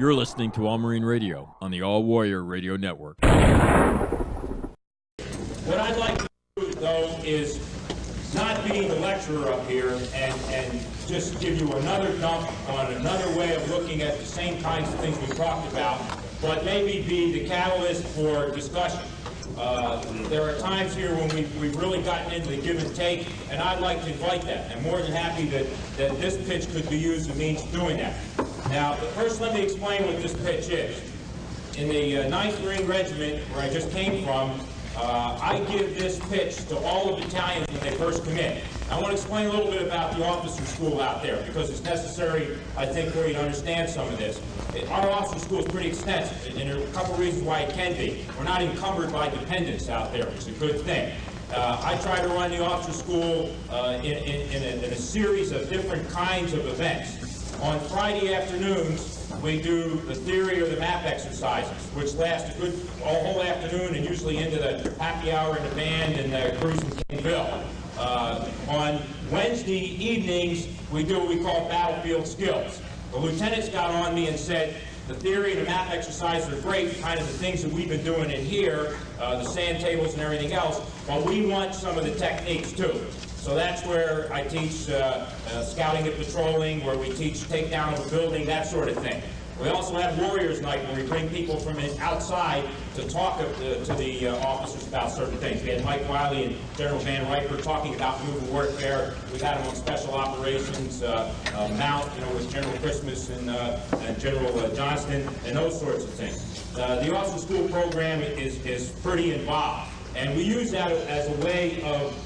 You're listening to All Marine Radio on the All Warrior Radio Network. What I'd like to do, though, is not be the lecturer up here and just give you another dump on another way of looking at the same kinds of things we talked about, but maybe be the catalyst for discussion. There are times here when we've really gotten into the give and take, and I'd like to invite that. I'm more than happy that this pitch could be used as a means of doing that. Now, first let me explain what this pitch is. In the 9th Marine Regiment, where I just came from, I give this pitch to all the battalions when they first come in. I want to explain a little bit about the officer school out there, because it's necessary, I think, for you to understand some of this. Our officer school is pretty extensive, and there are a couple reasons why it can be. We're not encumbered by dependents out there, which is a good thing. I try to run the officer school in a series of different kinds of events. On Friday afternoons, we do the theory or the map exercises, which last a whole afternoon and usually into the happy hour in the band and the cruise in Kingville. On Wednesday evenings, we do what we call battlefield skills. The lieutenants got on me and said, the theory and the map exercises are great, kind of the things that we've been doing in here, the sand tables and everything else, but we want some of the techniques too. So that's where I teach scouting and patrolling, where we teach takedown of a building, that sort of thing. We also have Warriors Night, where we bring people from outside to talk to the officers about certain things. We had Mike Wiley and General Van Riper talking about maneuver warfare. We've had them on special operations, Mount, with General Christmas and General Johnston, and those sorts of things. The officer school program is pretty involved, and we use that as a way of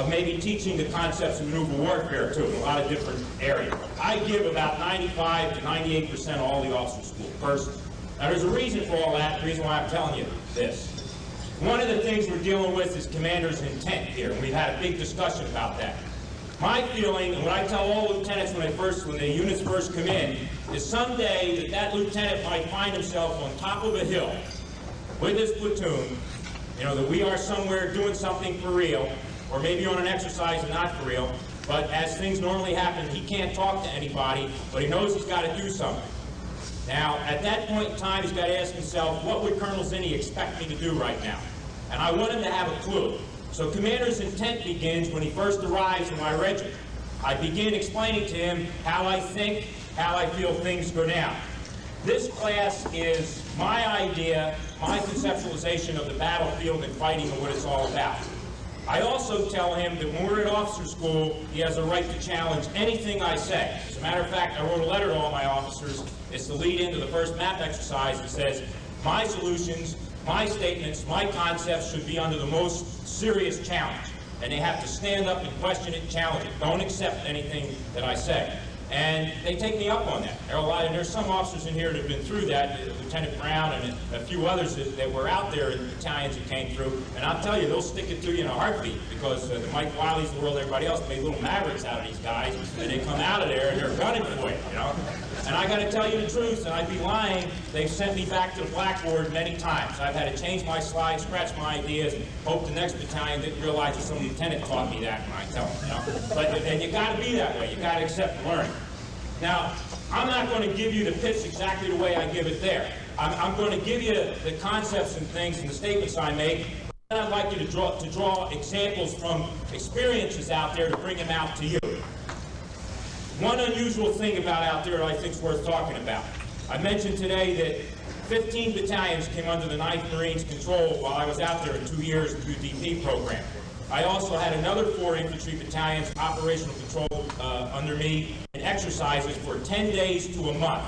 maybe teaching the concepts of maneuver warfare, too, in a lot of different areas. I give about 95 to 98% of all the officer school person. Now, there's a reason for all that, the reason why I'm telling you this. One of the things we're dealing with is commander's intent here, and we've had a big discussion about that. My feeling, and what I tell all lieutenants when the units first come in, is someday that lieutenant might find himself on top of a hill with his platoon, that we are somewhere doing something for real, or maybe on an exercise and not for real, but as things normally happen, he can't talk to anybody, but he knows he's got to do something. Now, at that point in time, he's got to ask himself, what would Colonel Zinni expect me to do right now? And I want him to have a clue. So commander's intent begins when he first arrives in my regiment. I begin explaining to him how I think, how I feel things go down. This class is my idea, my conceptualization of the battlefield and fighting and what it's all about. I also tell him that when we're at officer school, he has a right to challenge anything I say. As a matter of fact, I wrote a letter to all my officers. It's the lead into the first map exercise that says, my solutions, my statements, my concepts should be under the most serious challenge. And they have to stand up and question it and challenge it. Don't accept anything that I say. And they take me up on that. There's some officers in here that have been through that, Lieutenant Brown and a few others that were out there in the battalions that came through. And I'll tell you, they'll stick it to you in a heartbeat, because the Mike Wiley's of the world, everybody else made little mavericks out of these guys, and they come out of there and they're gunning for you, And I got to tell you the truth, and I'd be lying. They've sent me back to the blackboard many times. I've had to change my slides, scratch my ideas, and hope the next battalion didn't realize that some lieutenant taught me that when I tell them, And you got to be that way. You got to accept and learn. Now, I'm not going to give you the pitch exactly the way I give it there. I'm going to give you the concepts and things and the statements I make. And I'd like you to draw examples from experiences out there to bring them out to you. One unusual thing about out there I think is worth talking about. I mentioned today that 15 battalions came under the 9th Marines control while I was out there in 2 years through the DP program. I also had another 4 infantry battalions operational control under me and exercises for 10 days to a month.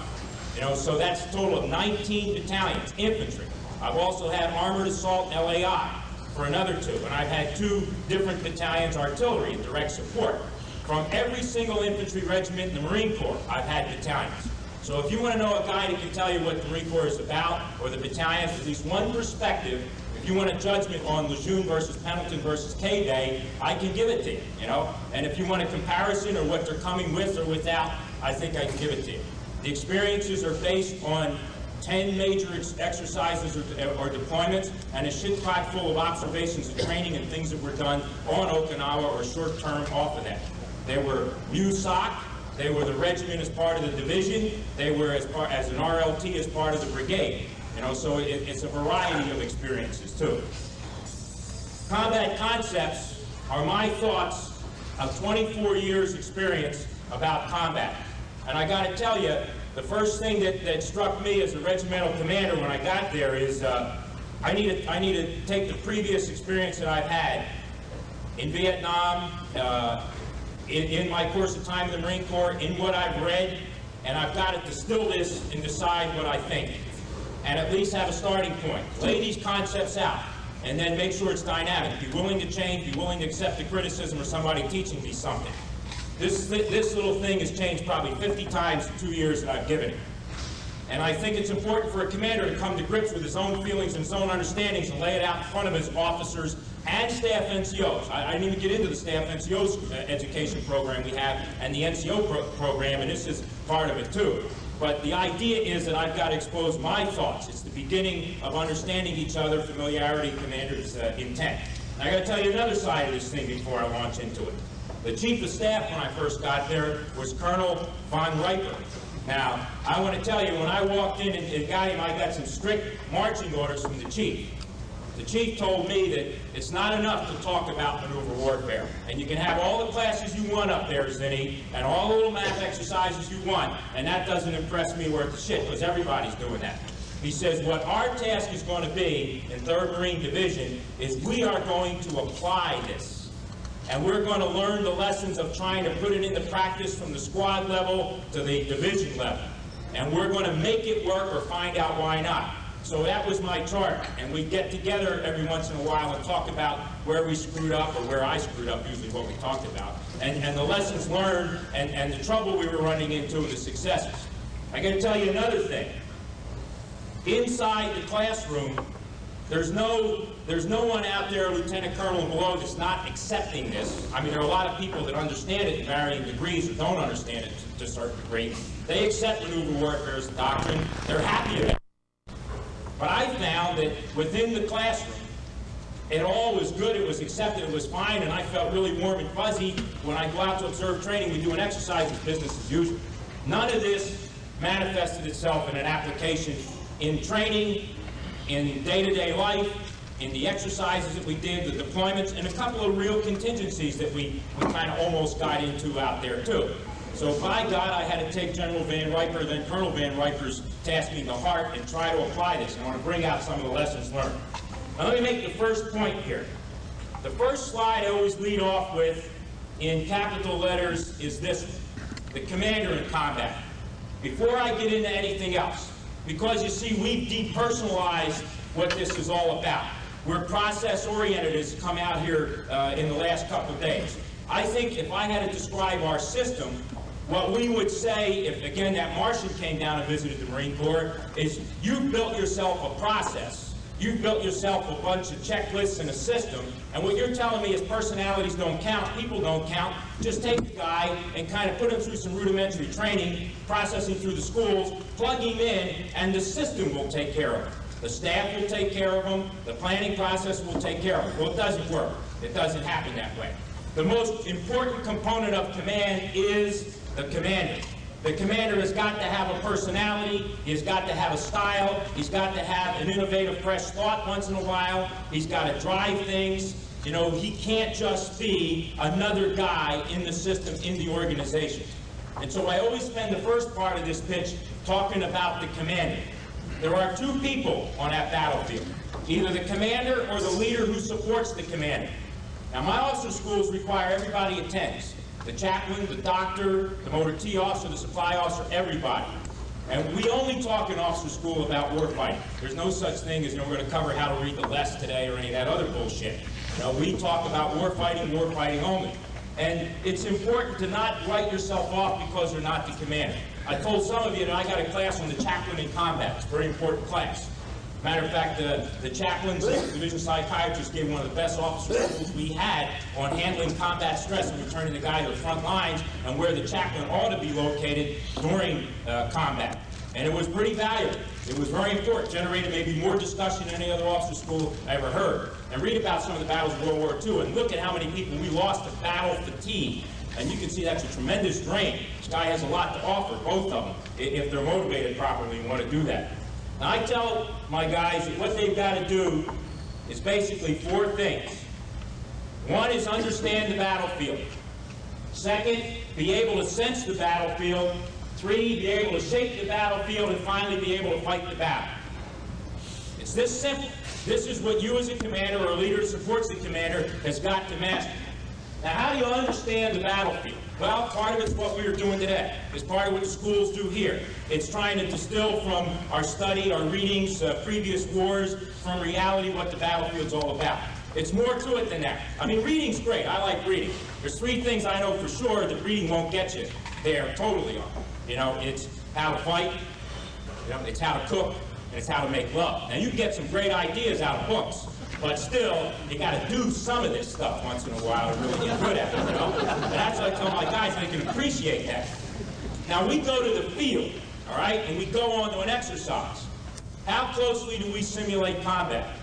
So that's a total of 19 battalions, infantry. I've also had armored assault and LAI for another 2, and I've had 2 different battalions artillery and direct support. From every single infantry regiment in the Marine Corps, I've had battalions. So if you want to know a guy that can tell you what the Marine Corps is about, or the battalions, at least one perspective, if you want a judgment on Lejeune versus Pendleton versus K-Day, I can give it to you, And if you want a comparison or what they're coming with or without, I think I can give it to you. The experiences are based on 10 major exercises or deployments, and a shit-pot full of observations and training and things that were done on Okinawa or short-term off of that. There were MUSOC, They were the regiment as part of the division. They were as an RLT as part of the brigade. You know, so it's a variety of experiences too. Combat concepts are my thoughts of 24 years experience about combat. And I got to tell you, the first thing that struck me as a regimental commander when I got there is I need to take the previous experience that I've had in Vietnam, in my course of time in the Marine Corps, in what I've read, and I've got to distill this and decide what I think. And at least have a starting point. Lay these concepts out, and then make sure it's dynamic. Be willing to change, be willing to accept the criticism of somebody teaching me something. This little thing has changed probably 50 times in 2 years that I've given it. And I think it's important for a commander to come to grips with his own feelings and his own understandings and lay it out in front of his officers and staff NCOs. I didn't even get into the staff NCOs education program we have and the NCO program, and this is part of it too. But the idea is that I've got to expose my thoughts. It's the beginning of understanding each other, familiarity, commander's intent. And I got to tell you another side of this thing before I launch into it. The chief of staff when I first got there was Colonel von Riper. Now, I want to tell you, when I walked in and got him, I got some strict marching orders from the chief. The chief told me that it's not enough to talk about maneuver warfare. And you can have all the classes you want up there, Zinni, and all the little math exercises you want, and that doesn't impress me worth the shit, because everybody's doing that. He says, what our task is going to be in 3rd Marine Division is we are going to apply this. And we're going to learn the lessons of trying to put it into practice from the squad level to the division level. And we're going to make it work or find out why not. So that was my chart, and we get together every once in a while and talk about where we screwed up or where I screwed up, usually what we talked about, and the lessons learned and the trouble we were running into and the successes. I got to tell you another thing. Inside the classroom, there's no one out there, Lieutenant Colonel and below, that's not accepting this. I mean, there are a lot of people that understand it in varying degrees or don't understand it to a certain degree. They accept maneuver warfare as a doctrine. They're happy about it. But I found that within the classroom, it all was good, it was accepted, it was fine, and I felt really warm and fuzzy. When I go out to observe training, we do an exercise as business as usual. None of this manifested itself in an application in training, in day-to-day life, in the exercises that we did, the deployments, and a couple of real contingencies that we kind of almost got into out there too. So by God, I had to take General Van Riper, then Colonel Van Riper's tasking to heart and try to apply this. And I want to bring out some of the lessons learned. Now let me make the first point here. The first slide I always lead off with in capital letters is this one, the commander in combat. Before I get into anything else, because you see we've depersonalized what this is all about. We're process-oriented as come out here in the last couple of days. I think if I had to describe our system, what we would say, if again that Martian came down and visited the Marine Corps, is you've built yourself a process. You've built yourself a bunch of checklists and a system, and what you're telling me is personalities don't count, people don't count. Just take the guy and kind of put him through some rudimentary training, processing through the schools, plug him in, and the system will take care of him. The staff will take care of him, the planning process will take care of him. Well, it doesn't work. It doesn't happen that way. The most important component of command is the commander. The commander has got to have a personality, he's got to have a style, he's got to have an innovative, fresh thought once in a while, he's got to drive things. You know, he can't just be another guy in the system, in the organization. And so I always spend the first part of this pitch talking about the commander. There are two people on that battlefield, either the commander or the leader who supports the commander. Now, my officer schools require everybody attends. The chaplain, the doctor, the motor T officer, the supply officer, everybody. And we only talk in officer school about warfighting. There's no such thing as, we're going to cover how to read the less today or any of that other bullshit. We talk about warfighting only. And it's important to not write yourself off because you're not the commander. I told some of you that I got a class on the chaplain in combat. It's a very important class. Matter of fact, the chaplains and division psychiatrists gave one of the best officer schools we had on handling combat stress and returning the guy to the front lines and where the chaplain ought to be located during combat. And it was pretty valuable. It was very important. Generated maybe more discussion than any other officer school I ever heard. And read about some of the battles of World War II and look at how many people we lost to battle fatigue, And you can see that's a tremendous drain. This guy has a lot to offer, both of them, if they're motivated properly and want to do that. Now, I tell my guys that what they've got to do is basically 4 things. 1 is understand the battlefield. 2nd, be able to sense the battlefield. 3, be able to shape the battlefield. And finally, be able to fight the battle. It's this simple. This is what you as a commander or a leader who supports the commander has got to master. Now, how do you understand the battlefield? Well, part of it's what we are doing today. It's part of what the schools do here. It's trying to distill from our study, our readings, previous wars, from reality what the battlefield's all about. It's more to it than that. I mean, reading's great. I like reading. There's 3 things I know for sure that reading won't get you. They're totally on. You know, it's how to fight, you know, it's how to cook, and it's how to make love. Now, you can get some great ideas out of books, but still, you got to do some of this stuff once in a while to really get good at it, you know? And that's what I tell my guys, they can appreciate that. Now, we go to the field, all right, and we go on to an exercise. How closely do we simulate combat?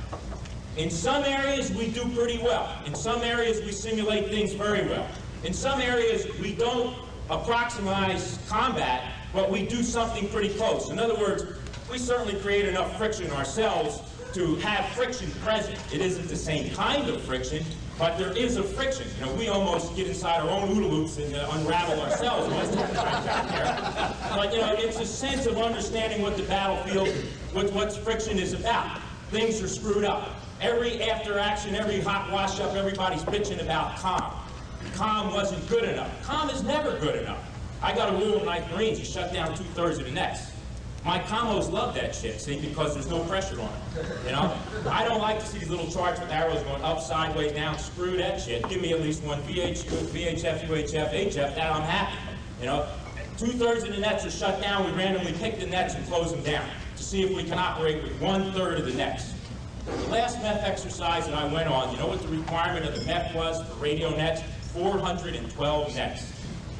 In some areas, we do pretty well. In some areas, we simulate things very well. In some areas, we don't approximate combat, but we do something pretty close. In other words, we certainly create enough friction ourselves to have friction present. It isn't the same kind of friction, but there is a friction. You know, we almost get inside our own OODA loops and unravel ourselves most of the time out there. But, you know, it's a sense of understanding what the battlefield, what friction is about. Things are screwed up. Every after action, every hot wash up, everybody's bitching about calm. Calm wasn't good enough. Calm is never good enough. I got a rule in 9th Marines, you shut down 2/3 of the nets. My commos love that shit, see, because there's no pressure on it, you know? I don't like to see these little charts with arrows going up, sideways, down. Screw that shit. Give me at least one VHF, UHF, HF, that I'm happy, you know? 2/3 of the nets are shut down. We randomly pick the nets and close them down to see if we can operate with 1/3 of the nets. The last MEF exercise that I went on, you know what the requirement of the MEF was for radio nets? 412 nets.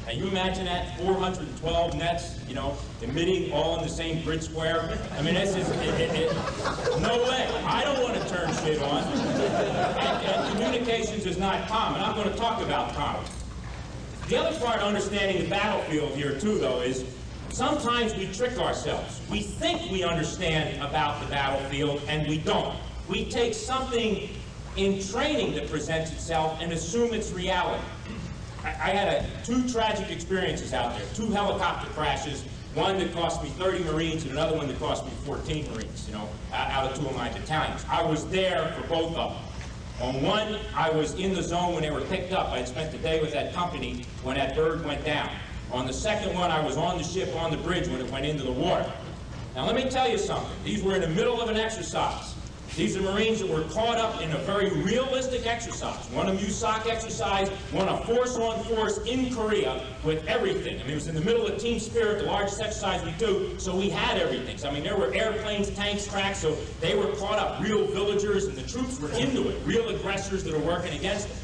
Now you imagine that, 412 nets, you know, emitting all in the same grid square. I mean, this is, no way. I don't want to turn shit on. And communications is not common. I'm going to talk about common. The other part of understanding the battlefield here too, though, is sometimes we trick ourselves. We think we understand about the battlefield, and we don't. We take something in training that presents itself and assume it's reality. I had 2 tragic experiences out there, 2 helicopter crashes, one that cost me 30 Marines and another one that cost me 14 Marines, you know, out of 2 of my battalions. I was there for both of them. On one, I was in the zone when they were picked up. I had spent the day with that company when that bird went down. On the second one, I was on the ship on the bridge when it went into the water. Now let me tell you something. These were in the middle of an exercise. These are Marines that were caught up in a very realistic exercise. One of them USOC exercise, one a force-on-force in Korea with everything. I mean, it was in the middle of Team Spirit, the largest exercise we do, so we had everything. So, I mean, there were airplanes, tanks, tracks, so they were caught up, real villagers, and the troops were into it, real aggressors that are working against them.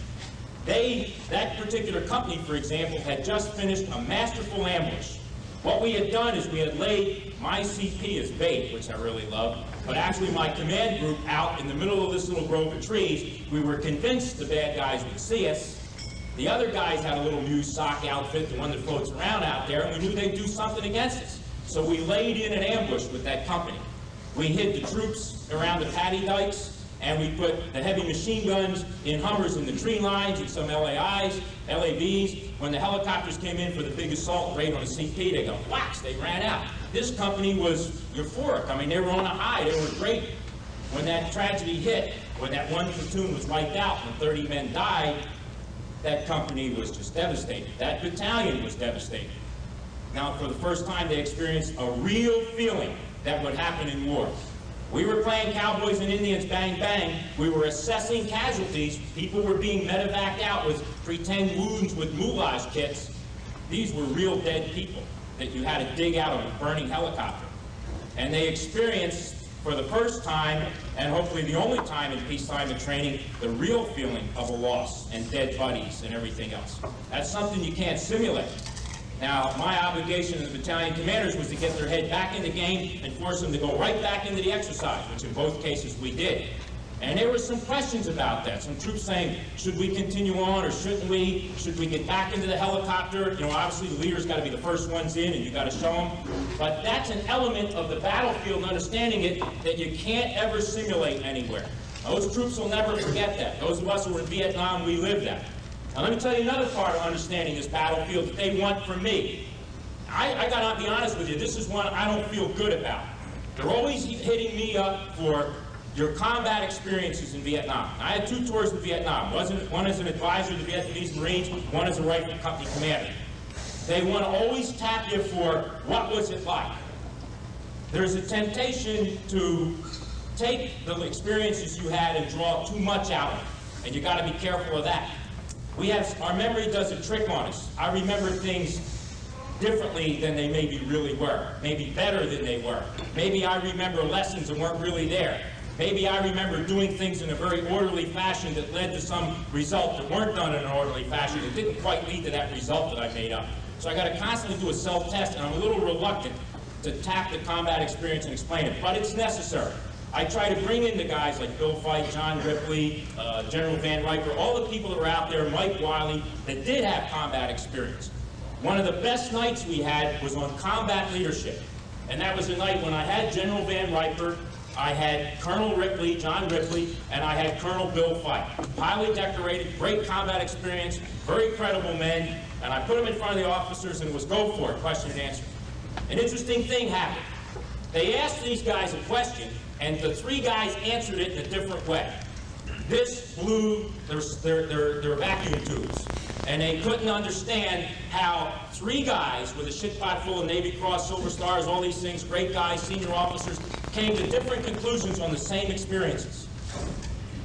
That particular company, for example, had just finished a masterful ambush. What we had done is we had laid my CP as bait, which I really love, but actually my command group out in the middle of this little grove of trees. We were convinced the bad guys would see us. The other guys had a little used sock outfit, the one that floats around out there, and we knew they'd do something against us. So we laid in an ambush with that company. We hid the troops around the paddy dikes, and we put the heavy machine guns in Hummers in the tree lines and some LAIs, LAVs. When the helicopters came in for the big assault raid on the CP, they go, whacks, they ran out. This company was euphoric. I mean, they were on a high, they were great. When that tragedy hit, when that one platoon was wiped out and 30 men died, that company was just devastated. That battalion was devastated. Now, for the first time, they experienced a real feeling that would happen in war. We were playing cowboys and Indians, bang, bang. We were assessing casualties. People were being medevaced out with pretend wounds with moulage kits. These were real dead people that you had to dig out of a burning helicopter. And they experienced, for the first time, and hopefully the only time in peacetime and training, the real feeling of a loss and dead buddies and everything else. That's something you can't simulate. Now, my obligation as the battalion commanders was to get their head back in the game and force them to go right back into the exercise, which in both cases we did. And there were some questions about that. Some troops saying, should we continue on or shouldn't we? Should we get back into the helicopter? You know, obviously the leader's got to be the first ones in and you got to show them. But that's an element of the battlefield, understanding it, that you can't ever simulate anywhere. Those troops will never forget that. Those of us who were in Vietnam, we lived that. Now let me tell you another part of understanding this battlefield that they want from me. I gotta be honest with you, this is one I don't feel good about. They're always hitting me up for your combat experiences in Vietnam. I had 2 tours in Vietnam. One as an advisor to the Vietnamese Marines, one as a rifle company commander. They want to always tap you for what was it like. There's a temptation to take the experiences you had and draw too much out of it, and you got to be careful of that. Our memory does a trick on us. I remember things differently than they maybe really were, maybe better than they were. Maybe I remember lessons that weren't really there. Maybe I remember doing things in a very orderly fashion that led to some result that weren't done in an orderly fashion that didn't quite lead to that result that I made up. So I got to constantly do a self-test, and I'm a little reluctant to tap the combat experience and explain it, but it's necessary. I try to bring in the guys like Bill Fight, John Ripley, General Van Riper, all the people that were out there, Mike Wiley, that did have combat experience. One of the best nights we had was on combat leadership, and that was a night when I had General Van Riper, I had Colonel Ripley, John Ripley, and I had Colonel Bill Fight. Highly decorated, great combat experience, very credible men, and I put them in front of the officers and it was go for it, question and answer. An interesting thing happened. They asked these guys a question, and the 3 guys answered it in a different way. This blew their vacuum tubes, and they couldn't understand how 3 guys with a shit pot full of Navy Cross, Silver Stars, all these things, great guys, senior officers, came to different conclusions on the same experiences.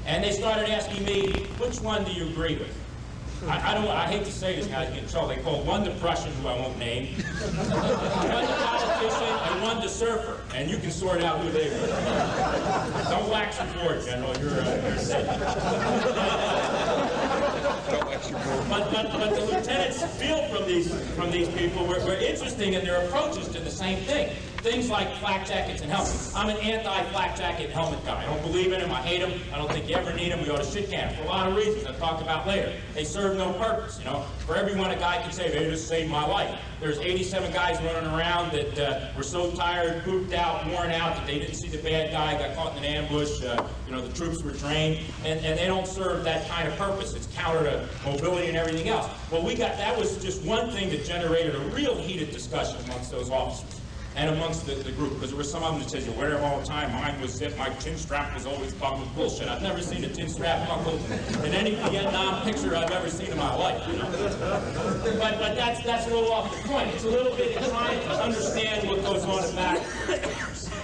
And they started asking me, which one do you agree with? I hate to say this, guys get in trouble. They call one the Prussian, who I won't name, one the politician, and one the surfer. And you can sort out who they were. Don't wax your board, General. You're safe. But the lieutenants feel from these people were interesting in their approaches to the same thing. Things like flak jackets and helmets. I'm an anti-flak jacket helmet guy. I don't believe in them. I hate them. I don't think you ever need them. We ought to shit can them for a lot of reasons I'll talk about later. They serve no purpose, you know. For everyone a guy can say, they just saved my life. There's 87 guys running around that were so tired, pooped out, worn out that they didn't see the bad guy, got caught in an ambush. You know, the troops were drained, and they don't serve that kind of purpose. It's counter to mobility and everything else. Well, that was just one thing that generated a real heated discussion amongst those officers and amongst the group, because there were some of them that said, you wear them all the time, mine was zipped, my chin strap was always buckled. Bullshit, I've never seen a chin strap buckled in any Vietnam picture I've ever seen in my life, you know. But that's a little off the point. It's a little bit trying to understand what goes on in back,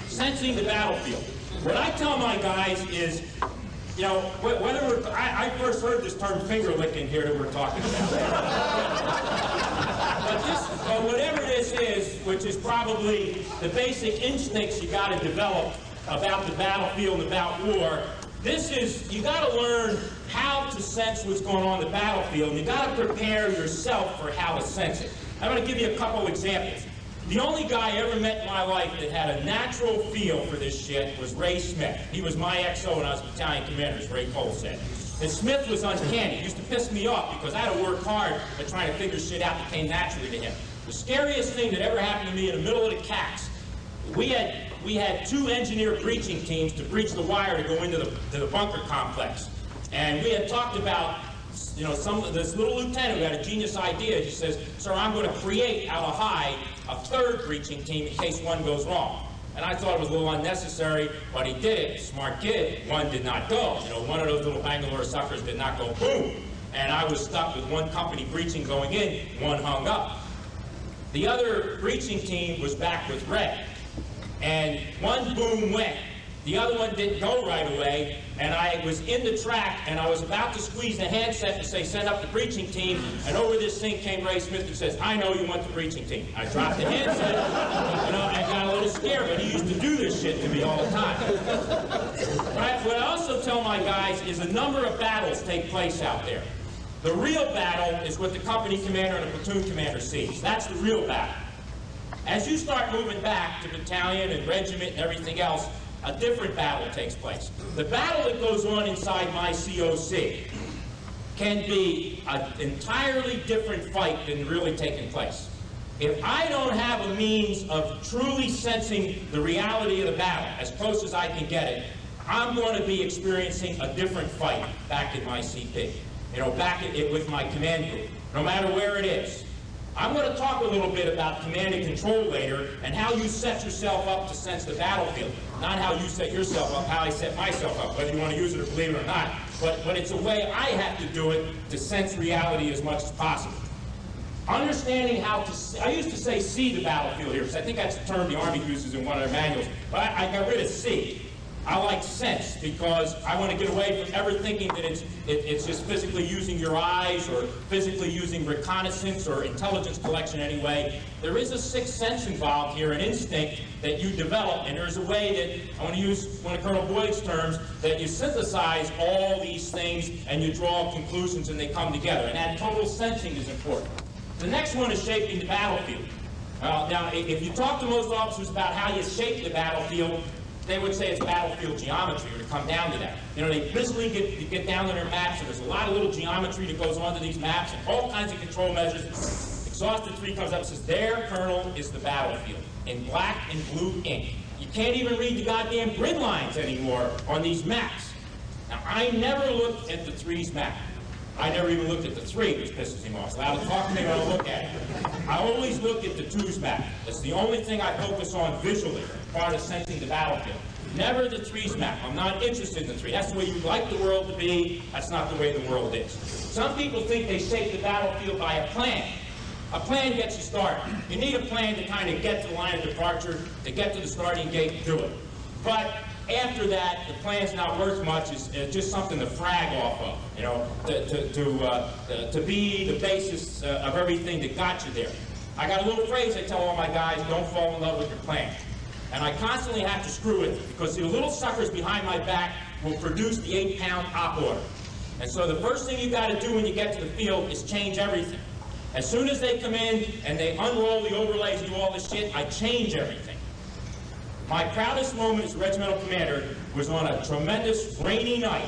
sensing the battlefield. What I tell my guys is, you know, I first heard this term finger licking here that we're talking about. But whatever this is, which is probably the basic instincts you got to develop about the battlefield and about war, you got to learn how to sense what's going on in the battlefield, and you got to prepare yourself for how to sense it. I'm going to give you a couple examples. The only guy I ever met in my life that had a natural feel for this shit was Ray Smith. He was my XO when I was battalion commander, as Ray Cole said. And Smith was uncanny. He used to piss me off because I had to work hard at trying to figure shit out that came naturally to him. The scariest thing that ever happened to me in the middle of the CAX, we had 2 engineer breaching teams to breach the wire to go into the bunker complex. And we had talked about, you know, this little lieutenant who had a genius idea. He says, sir, I'm going to create out of high a 3rd breaching team in case one goes wrong. And I thought it was a little unnecessary, but he did it. Smart kid. One did not go. You know, one of those little Bangalore suckers did not go boom. And I was stuck with one company breaching going in, one hung up. The other breaching team was back with Ray. And one boom went. The other one didn't go right away, and I was in the track, and I was about to squeeze the handset and say, send up the breaching team, and over this thing came Ray Smith and says, I know you want the breaching team. I dropped the handset, you know, I got a little scared, but he used to do this shit to me all the time. What I also tell my guys is a number of battles take place out there. The real battle is what the company commander and the platoon commander sees. That's the real battle. As you start moving back to battalion and regiment and everything else, a different battle takes place. The battle that goes on inside my COC can be an entirely different fight than really taking place. If I don't have a means of truly sensing the reality of the battle, as close as I can get it, I'm going to be experiencing a different fight back in my CP. Back with my command group, no matter where it is. I'm going to talk a little bit about command and control later and how you set yourself up to sense the battlefield. Not how you set yourself up, how I set myself up, whether you want to use it or believe it or not. But it's a way I have to do it to sense reality as much as possible. Understanding how to, I used to say see the battlefield here, because I think that's a term the Army uses in one of their manuals, but I got rid of see. I like sense, because I want to get away from ever thinking that it's just physically using your eyes or physically using reconnaissance or intelligence collection anyway. There is a sixth sense involved here, an instinct that you develop, and there's a way that, I want to use one of Colonel Boyd's terms, that you synthesize all these things and you draw conclusions and they come together, and that total sensing is important. The next one is shaping the battlefield. Now, if you talk to most officers about how you shape the battlefield, they would say it's battlefield geometry, or to come down to that. They visually get down to their maps, and there's a lot of little geometry that goes onto these maps, and all kinds of control measures. Exhausted 3 comes up and says, there, Colonel, is the battlefield, in black and blue ink. You can't even read the goddamn grid lines anymore on these maps. Now, I never looked at the 3's map. I never even looked at the 3, which pisses him off. So I'll talk to me when I look at it. I always look at the 2's map. That's the only thing I focus on visually, part of sensing the battlefield. Never the 3's map. I'm not interested in the 3. That's the way you'd like the world to be. That's not the way the world is. Some people think they shape the battlefield by a plan. A plan gets you started. You need a plan to kind of get to the line of departure, to get to the starting gate and do it. But after that, the plan's not worth much. It's just something to frag off of, to be the basis of everything that got you there. I got a little phrase I tell all my guys: don't fall in love with your plan. And I constantly have to screw with it, because the little suckers behind my back will produce the 8-pound op order. And so the first thing you got to do when you get to the field is change everything. As soon as they come in and they unroll the overlays and do all this shit, I change everything. My proudest moment as regimental commander was on a tremendous rainy night,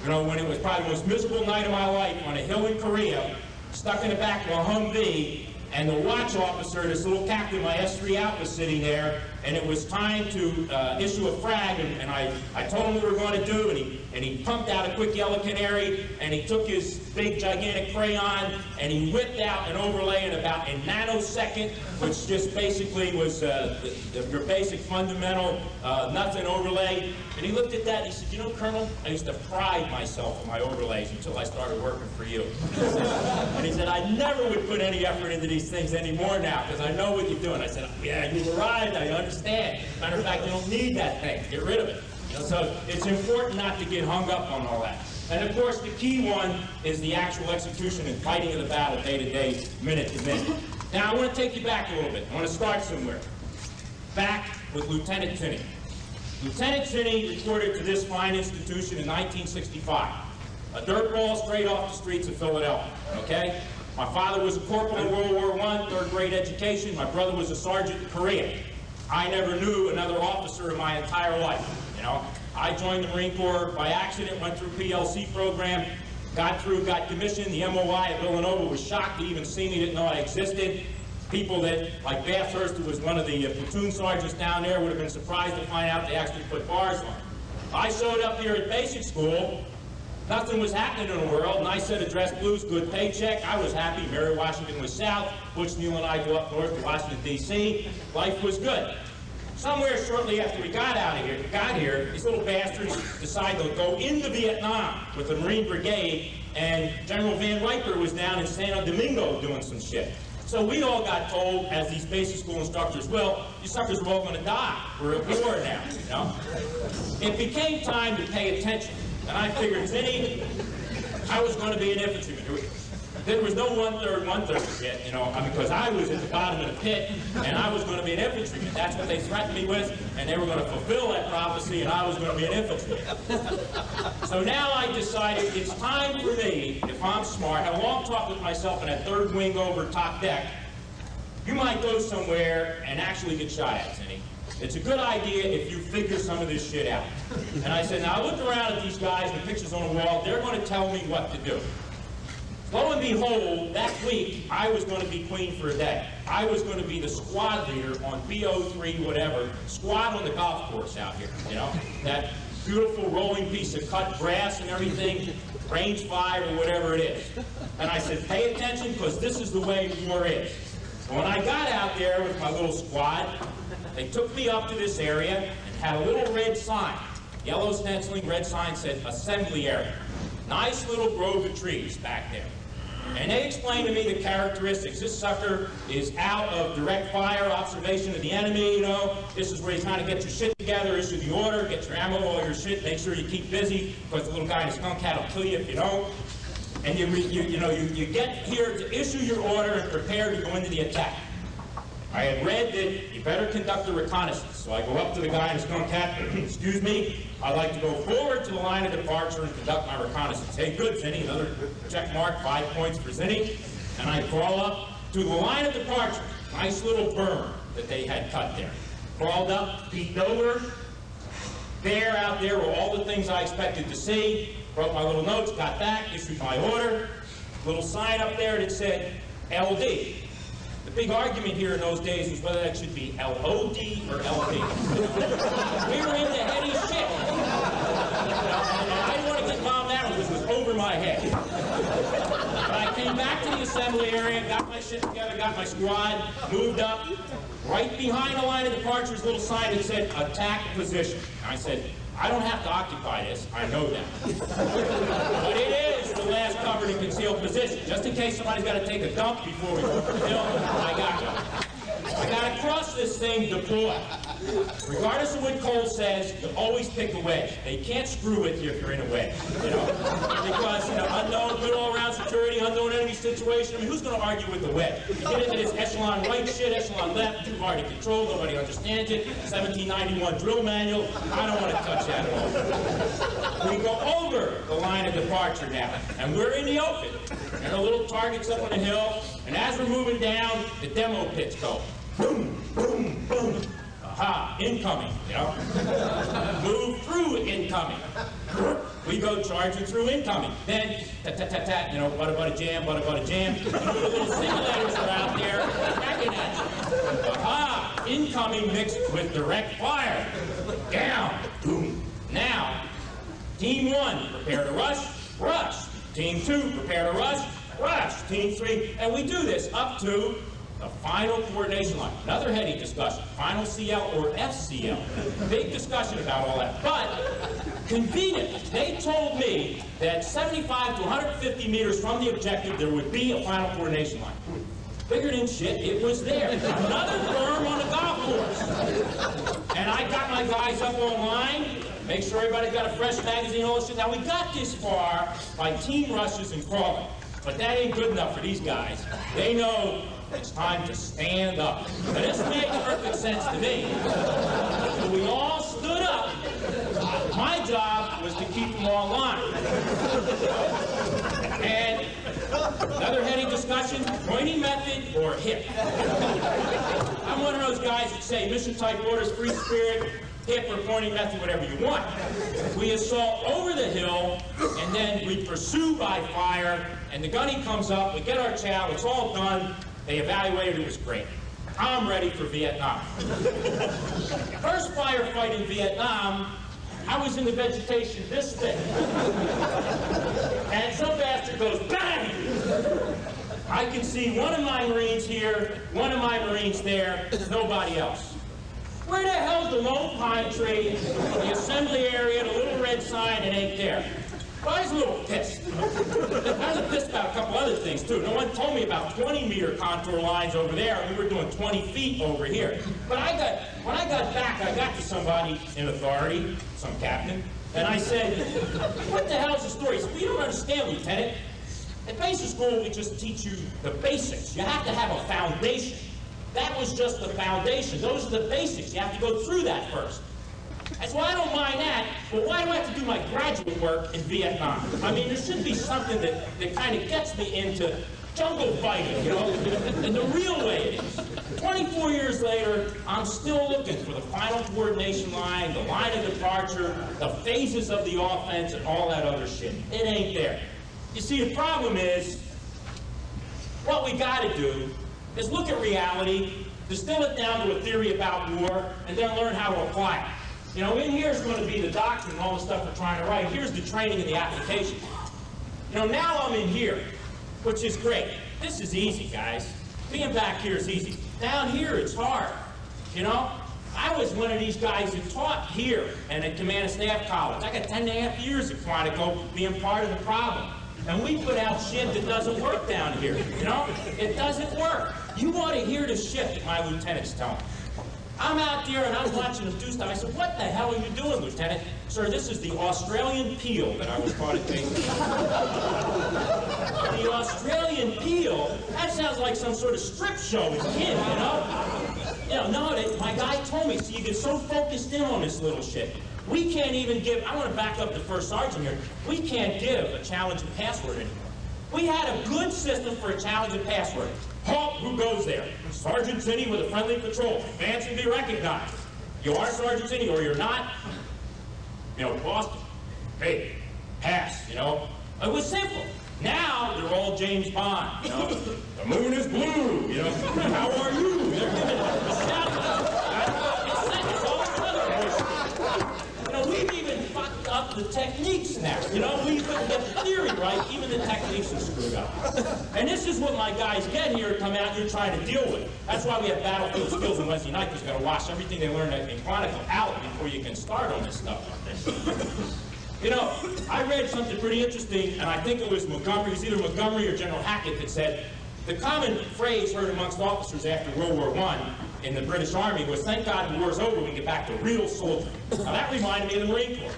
when it was probably the most miserable night of my life, on a hill in Korea, stuck in the back of a Humvee, and the watch officer, this little captain, my S3 out, was sitting there, and it was time to issue a frag, and I told him what we were going to do, and he pumped out a quick yellow canary, and he took his big gigantic crayon, and he whipped out an overlay in about a nanosecond, which just basically was your basic fundamental nothing overlay. And he looked at that and he said, Colonel, I used to pride myself on my overlays until I started working for you. And he said, I never would put any effort into these things anymore now, because I know what you're doing. I said, yeah, you arrived, I understand. Matter of fact, you don't need that thing. Get rid of it. So it's important not to get hung up on all that. And of course, the key one is the actual execution and fighting of the battle day to day, minute to minute. Now, I want to take you back a little bit. I want to start somewhere. Back with Lieutenant Zinni. Lieutenant Zinni reported to this fine institution in 1965. A dirtball straight off the streets of Philadelphia, okay? My father was a corporal in World War I, third grade education. My brother was a sergeant in Korea. I never knew another officer in my entire life, I joined the Marine Corps by accident, went through PLC program, got commissioned. The MOI at Villanova was shocked to even see me, didn't know I existed. People that, like Bathurst, who was one of the platoon sergeants down there, would have been surprised to find out they actually put bars on. I showed up here at basic school. Nothing was happening in the world. Nice set of dress blues, good paycheck. I was happy. Mary Washington was south. Butch, Neal, and I go up north to Washington, D.C. Life was good. Somewhere shortly after we got here, these little bastards decided to go into Vietnam with the Marine Brigade, and General Van Riper was down in San Domingo doing some shit. So we all got told, as these basic school instructors, well, you suckers are all going to die. We're at war now, It became time to pay attention. And I figured, Zinni, I was going to be an infantryman. There was no one-third yet, because I was at the bottom of the pit, and I was going to be an infantryman. That's what they threatened me with, and they were going to fulfill that prophecy, and I was going to be an infantryman. So now I decided it's time for me, if I'm smart, had a long talk with myself in that third wing over top deck. You might go somewhere and actually get shot at, Zinni. It's a good idea if you figure some of this shit out. And I said, now I looked around at these guys, the pictures on the wall, they're going to tell me what to do. Lo and behold, that week, I was going to be queen for a day. I was going to be the squad leader on BO3, whatever, squad on the golf course out here, you know? That beautiful rolling piece of cut grass and everything, range 5 or whatever it is. And I said, pay attention, because this is the way war is. So when I got out there with my little squad, they took me up to this area and had a little red sign. Yellow stenciling, red sign said, assembly area. Nice little grove of trees back there. And they explained to me the characteristics. This sucker is out of direct fire, observation of the enemy, you know. This is where you kind of get your shit together, issue the order, get your ammo, all your shit, make sure you keep busy, because the little guy in the skunk hat will kill you if you don't. And you get here to issue your order and prepare to go into the attack. I had read that you better conduct a reconnaissance. So I go up to the guy in the skunk hat, excuse me, I'd like to go forward to the line of departure and conduct my reconnaissance. Hey, good, Zinni, another check mark, 5 points for Zinni. And I crawl up to the line of departure. Nice little berm that they had cut there. Crawled up, peeked over. There, out there were all the things I expected to see. Wrote my little notes, got back, issued my order. Little sign up there that said LD. The big argument here in those days was whether that should be LOD or LD. We were into heady shit. And I didn't want to get involved in that one because it was over my head. But I came back to the assembly area, got my shit together, got my squad, moved up. Right behind the line of departure was a little sign that said, attack position. And I said, I don't have to occupy this, I know that. But it is the last covered and concealed position. Just in case somebody's got to take a dump before we go for the hill, I got you. I got to cross this thing, deploy. Regardless of what Cole says, you always pick a wedge. They can't screw with you if you're in a wedge, you know? Because, you know, unknown, good all-around security, unknown enemy situation. I mean, who's going to argue with the wedge? You get into this echelon right shit, echelon left, too hard to control, nobody understands it. 1791 drill manual, I don't want to touch that at all. We go over the line of departure now, and we're in the open. And the little target's up on the hill, and as we're moving down, the demo pits go. Boom, boom, boom. Aha, incoming, you know? Move through incoming. We go charging through incoming. Then, ta-ta-ta-ta, you know, bada jam, bada jam. The little simulators are out there attacking at you. Aha, incoming mixed with direct fire. Down, boom. Now, Team 1, prepare to rush, rush. Team 2, prepare to rush, rush. Team 3, and we do this up to the final coordination line. Another heady discussion. Final CL or FCL. Big discussion about all that. But conveniently, they told me that 75 to 150 meters from the objective, there would be a final coordination line. Bigger than shit, it was there. Another berm on the golf course. And I got my guys up on line, make sure everybody got a fresh magazine, all this shit. Now, we got this far by team rushes and crawling. But that ain't good enough for these guys. They know it's time to stand up. Now, this made perfect sense to me. So we all stood up. My job was to keep them all in line. And another heady discussion, pointing method or hip. I'm one of those guys that say mission type orders, free spirit, hip or pointing method, whatever you want. We assault over the hill, and then we pursue by fire, and the gunny comes up, we get our chow, it's all done. They evaluated, it was great. I'm ready for Vietnam. First firefight in Vietnam, I was in the vegetation this thick. And some bastard goes, bang! I can see one of my Marines here, one of my Marines there, nobody else. Where the hell's the lone pine tree, the assembly area, the little red sign, it ain't there? Well, I was a little pissed. I was pissed about a couple other things, too. No one told me about 20-meter contour lines over there, and we were doing 20 feet over here. But when I got back, I got to somebody in authority, some captain, and I said, what the hell's the story? He said, we don't understand, Lieutenant. At basic school, we just teach you the basics. You have to have a foundation. That was just the foundation. Those are the basics. You have to go through that first. That's why I don't mind that, but why do I have to do my graduate work in Vietnam? I mean, there should be something that kind of gets me into jungle fighting, you know, in the real way it is. 24 years later, I'm still looking for the final coordination line, the line of departure, the phases of the offense, and all that other shit. It ain't there. You see, the problem is, what we got to do is look at reality, distill it down to a theory about war, and then learn how to apply it. You know, in here is going to be the doctrine and all the stuff we're trying to write. Here's the training and the application. You know, now I'm in here, which is great. This is easy, guys. Being back here is easy. Down here, it's hard. You know, I was one of these guys who taught here and at Command and Staff College. I got 10.5 years at Quantico being part of the problem. And we put out shit that doesn't work down here, you know? It doesn't work. You ought to hear the shit that my lieutenants tell me. I'm out there and I'm watching them do stuff. I said, what the hell are you doing, Lieutenant? Sir, this is the Australian peel that I was taught at basic. The Australian peel? That sounds like some sort of strip show as a kid, you know? You know, no, my guy told me, so you get so focused in on this little shit. We can't even give, I want to back up the first sergeant here, we can't give a challenge and password anymore. We had a good system for a challenge and password. Halt, who goes there? Sergeant Zinni with a friendly patrol. Advance and be recognized. You are Sergeant Zinni or you're not. You know, Boston. Hey, pass, you know. It was simple. Now they're all James Bond, you know. The moon is blue, you know. How are you? They're giving a shout out. It's all another voice. You know, we've even fucked up the techniques now. You know, we couldn't get the theory right, even the techniques are screwed up. And this is what my guys get here to come out here trying to deal with. That's why we have battlefield skills on Wednesday night, because we've got to wash everything they learned in Chronicle out before you can start on this stuff. You know, I read something pretty interesting, and I think it was Montgomery, it was either Montgomery or General Hackett that said, the common phrase heard amongst officers after World War I in the British Army was, thank God the war's over, we get back to real soldiering. Now that reminded me of the Marine Corps.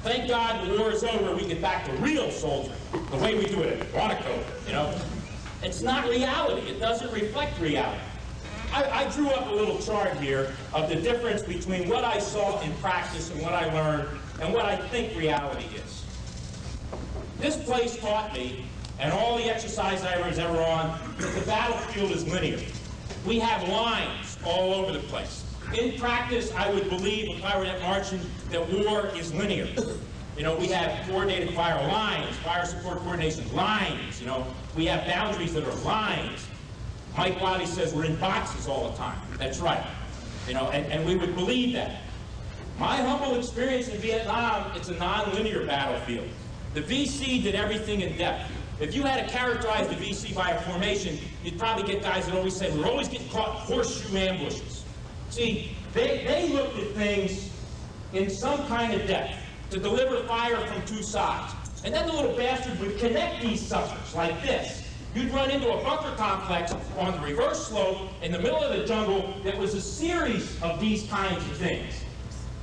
Thank God the war is over, we get back to real soldiering. The way we do it at Quantico, you know. It's not reality, it doesn't reflect reality. I drew up a little chart here of the difference between what I saw in practice and what I learned and what I think reality is. This place taught me, and all the exercise I was ever on, that the battlefield is linear. We have lines all over the place. In practice, I would believe, if I were at marching, that war is linear. You know, we have coordinated fire lines, fire support coordination lines, you know. We have boundaries that are lines. Mike Wiley says we're in boxes all the time. That's right. You know, and we would believe that. My humble experience in Vietnam, it's a non-linear battlefield. The VC did everything in depth. If you had to characterize the VC by a formation, you'd probably get guys that always say, we're always getting caught in horseshoe ambushes. See, they looked at things in some kind of depth to deliver fire from two sides. And then the little bastard would connect these suckers like this. You'd run into a bunker complex on the reverse slope in the middle of the jungle that was a series of these kinds of things.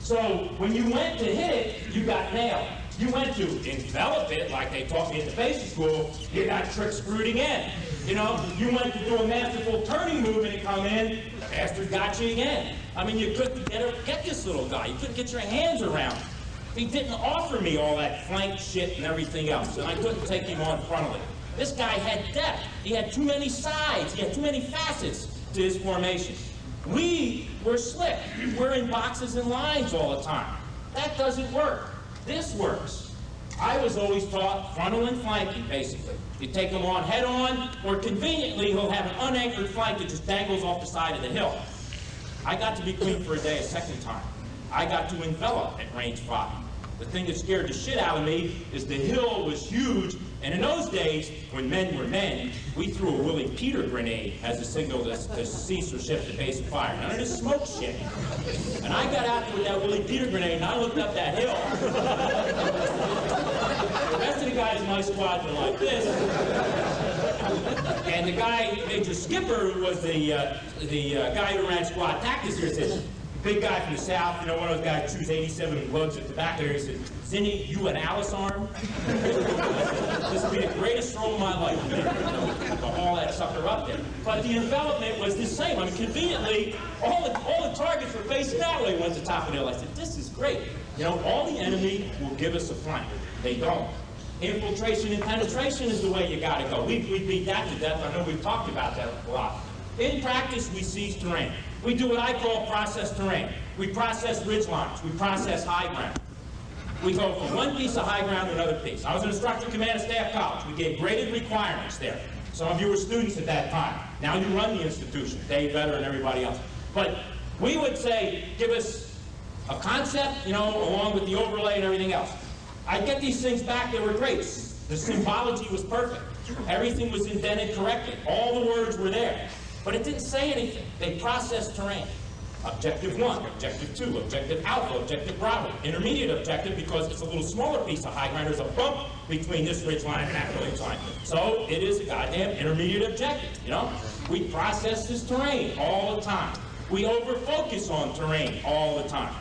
So when you went to hit it, you got nailed. You went to envelop it, like they taught me at the basic school, you got trick screwed again. You know, you went to do a masterful turning movement and come in, the bastard got you again. I mean, you couldn't get this little guy. You couldn't get your hands around him. He didn't offer me all that flank shit and everything else, and I couldn't take him on frontally. This guy had depth. He had too many sides. He had too many facets to his formation. We were slick. We're in boxes and lines all the time. That doesn't work. This works. I was always taught frontal and flanking, basically. You take him on head on, or conveniently, he'll have an unanchored flank that just dangles off the side of the hill. I got to be queen for a day a second time. I got to envelop at range 5. The thing that scared the shit out of me is the hill was huge, and in those days, when men were men, we threw a Willie Peter grenade as a signal to cease or shift the base of fire. None of this smoke shit. And I got out there with that Willie Peter grenade, and I looked up that hill. The rest of the guys in my squad were like this. And the guy, Major Skipper, who was the guy who ran squad tactics here, said, big guy from the south, you know, one of those guys who chews 87 lugs at the back there. He said, Zinni, you an Alice arm? This would be the greatest throw of my life, you know, to haul that sucker up there. But the envelopment was the same. I mean, conveniently, all the targets were facing that way once the top of the hill. I said, this is great. You know, all the enemy will give us a flank. They don't. Infiltration and penetration is the way you gotta go. We beat that to death. I know we've talked about that a lot. In practice, we seize terrain. We do what I call process terrain. We process ridge lines. We process high ground. We go from one piece of high ground to another piece. I was an instructor command at Staff College. We gave graded requirements there. Some of you were students at that time. Now you run the institution, Dave Vedder and everybody else. But we would say, give us a concept, along with the overlay and everything else. I'd get these things back, they were great. The symbology was perfect. Everything was indented correctly. All the words were there. But it didn't say anything. They processed terrain. Objective 1, Objective 2, Objective Alpha, Objective Bravo, intermediate objective, because it's a little smaller piece of high ground. There's a bump between this ridge line and that ridge line. So it is a goddamn intermediate objective, We process this terrain all the time. We over-focus on terrain all the time.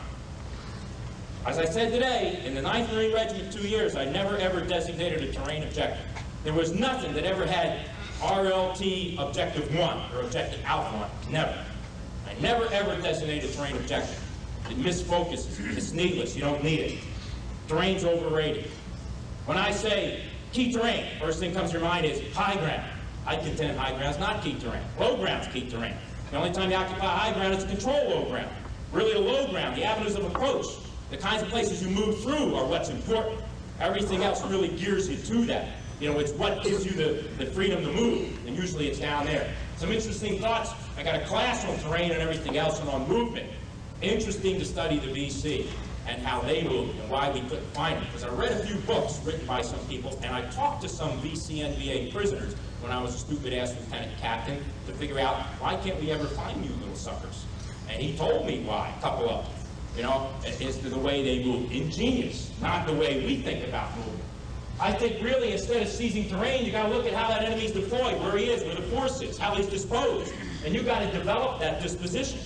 As I said today, in the 9th Marine Regiment 2 years, I never ever designated a terrain objective. There was nothing that ever had RLT Objective 1 or Objective Alpha on it. Never. I never ever designated a terrain objective. It misfocuses. It's needless. You don't need it. Terrain's overrated. When I say key terrain, first thing comes to your mind is high ground. I contend high ground's not key terrain. Low ground's key terrain. The only time you occupy high ground is to control low ground. Really the low ground, the avenues of approach, the kinds of places you move through are what's important. Everything else really gears you to that. It's what gives you the freedom to move, and usually it's down there. Some interesting thoughts. I got a class on terrain and everything else and on movement. Interesting to study the VC and how they move and why we couldn't find them. Because I read a few books written by some people, and I talked to some VC-NVA prisoners when I was a stupid-ass lieutenant captain to figure out, why can't we ever find you little suckers? And he told me why, a couple of them. It's the way they move. Ingenious, not the way we think about moving. I think really, instead of seizing terrain, you got to look at how that enemy's deployed, where he is, where the force is, how he's disposed. And you got to develop that disposition.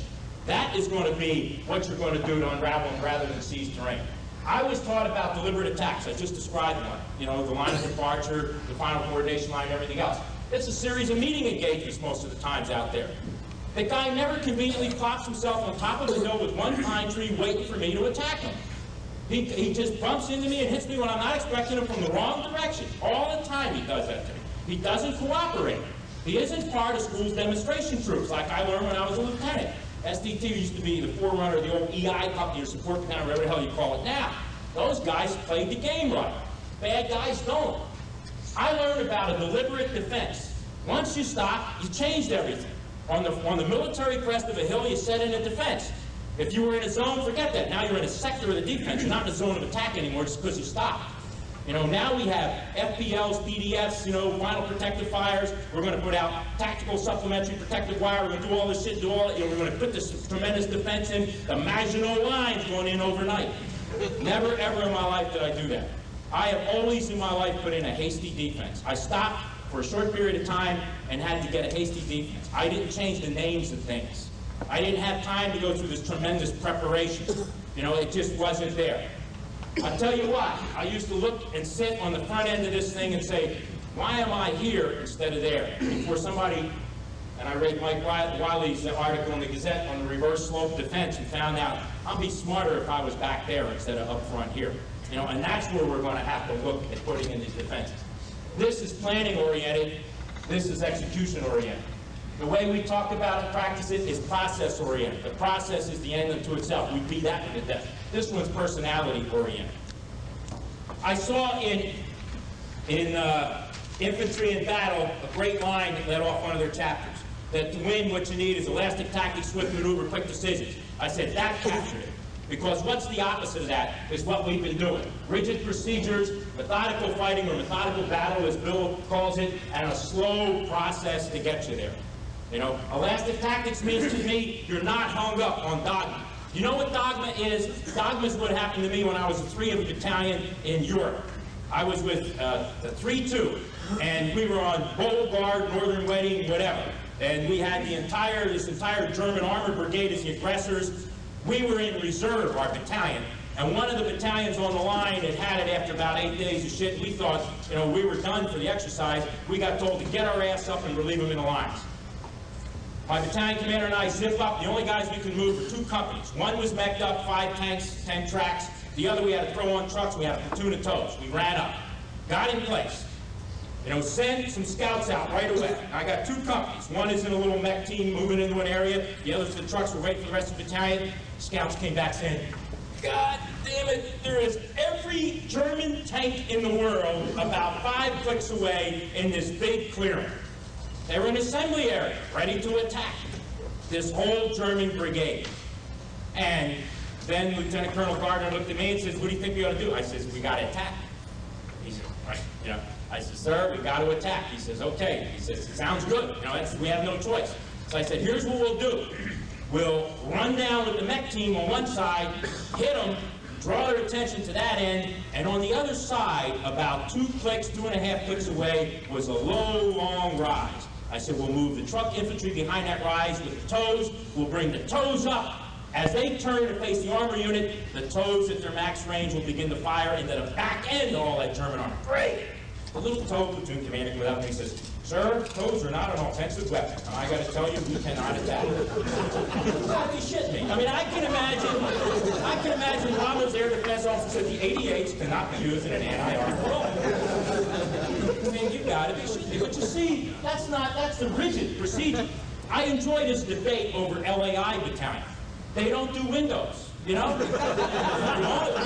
That is going to be what you're going to do to unravel him rather than seize terrain. I was taught about deliberate attacks. I just described one. The line of departure, the final coordination line, and everything else. It's a series of meeting engagements most of the times out there. The guy never conveniently plops himself on top of the hill with one pine tree waiting for me to attack him. He just bumps into me and hits me when I'm not expecting him from the wrong direction. All the time he does that to me. He doesn't cooperate. He isn't part of school's demonstration troops like I learned when I was a lieutenant. SDT used to be the forerunner of the old EI company or support battalion, whatever the hell you call it now. Those guys played the game right. Bad guys don't. I learned about a deliberate defense. Once you stop, you changed everything. On the military crest of a hill, you set in a defense. If you were in a zone, forget that. Now you're in a sector of the defense. You're not in a zone of attack anymore just because you stopped. Now we have FPLs, PDFs, final protective fires. We're going to put out tactical supplementary protective wire. We're going to do all this shit, we're going to put this tremendous defense in. The Maginot Line's going in overnight. Never, ever in my life did I do that. I have always in my life put in a hasty defense. I stopped for a short period of time and had to get a hasty defense. I didn't change the names of things. I didn't have time to go through this tremendous preparation. It just wasn't there. I'll tell you what, I used to look and sit on the front end of this thing and say, why am I here instead of there? Before somebody, and I read Mike Wiley's article in the Gazette on the reverse slope defense and found out I'd be smarter if I was back there instead of up front here. And that's where we're going to have to look at putting in these defenses. This is planning oriented, this is execution oriented. The way we talk about it, practice it, is process oriented. The process is the end unto itself. We beat that to death. This one's personality oriented. I saw in Infantry in Battle a great line that led off one of their chapters. That to win, what you need is elastic tactics, swift maneuver, quick decisions. I said that captured it. Because what's the opposite of that is what we've been doing. Rigid procedures, methodical fighting or methodical battle as Bill calls it, and a slow process to get you there. Elastic tactics means to me you're not hung up on dogma. You know what dogma is? Dogma is what happened to me when I was a 3 battalion in Europe. I was with the 3-2, and we were on Beauregard, Northern Wedding, whatever. And we had this entire German armored brigade as the aggressors. We were in reserve, our battalion, and one of the battalions on the line had it after about 8 days of shit. We thought, we were done for the exercise. We got told to get our ass up and relieve them in the lines. My battalion commander and I zip up. The only guys we could move were 2 companies. One was mech'd up, 5 tanks, 10 tracks. The other we had to throw on trucks. We had a platoon of tows. We ran up, got in place. You know, send some scouts out right away. I got two companies. One is in a little mech team moving into an area. The other's the trucks were waiting for the rest of the battalion. Scouts came back saying, God damn it, there is every German tank in the world about 5 clicks away in this big clearing. They were in an assembly area, ready to attack this whole German brigade. And then Lieutenant Colonel Gardner looked at me and says, what do you think we ought to do? I says, we got to attack. He said, right, you know. I said, sir, we got to attack. He says, okay. He says, sounds good. You know, we have no choice. So I said, here's what we'll do. We'll run down with the mech team on one side, hit them, draw their attention to that end, and on the other side, about 2 clicks, 2.5 clicks away, was a low, long rise. I said, we'll move the truck infantry behind that rise with the toes. We'll bring the toes up. As they turn to face the armor unit, the toes at their max range will begin to fire into the back end of all that German armor. Great! The little toe platoon commander comes up and he says, sir, toes are not an offensive weapon. And I got to tell you, we cannot attack. You gotta be shitting me. I mean, I can imagine Rommel's air defense officer said the 88s cannot be used in an anti-armor role. I mean, you gotta be shitting me. But you see, that's the rigid procedure. I enjoy this debate over LAI battalion. They don't do windows. You know? We're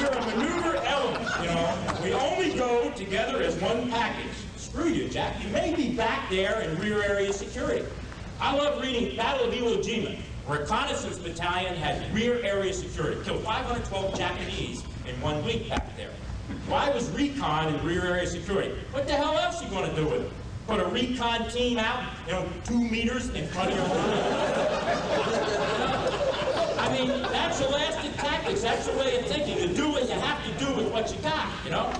a maneuver element, you know? We only go together as one package. Screw you, Jack. You may be back there in rear area security. I love reading Battle of Iwo Jima. Reconnaissance battalion had rear area security. Killed 512 Japanese in 1 week back there. Why was recon in rear area security? What the hell else are you going to do with it? Put a recon team out, you know, 2 meters in front of your I mean, that's elastic tactics. That's the way of thinking. You do what you have to do with what you got, you know?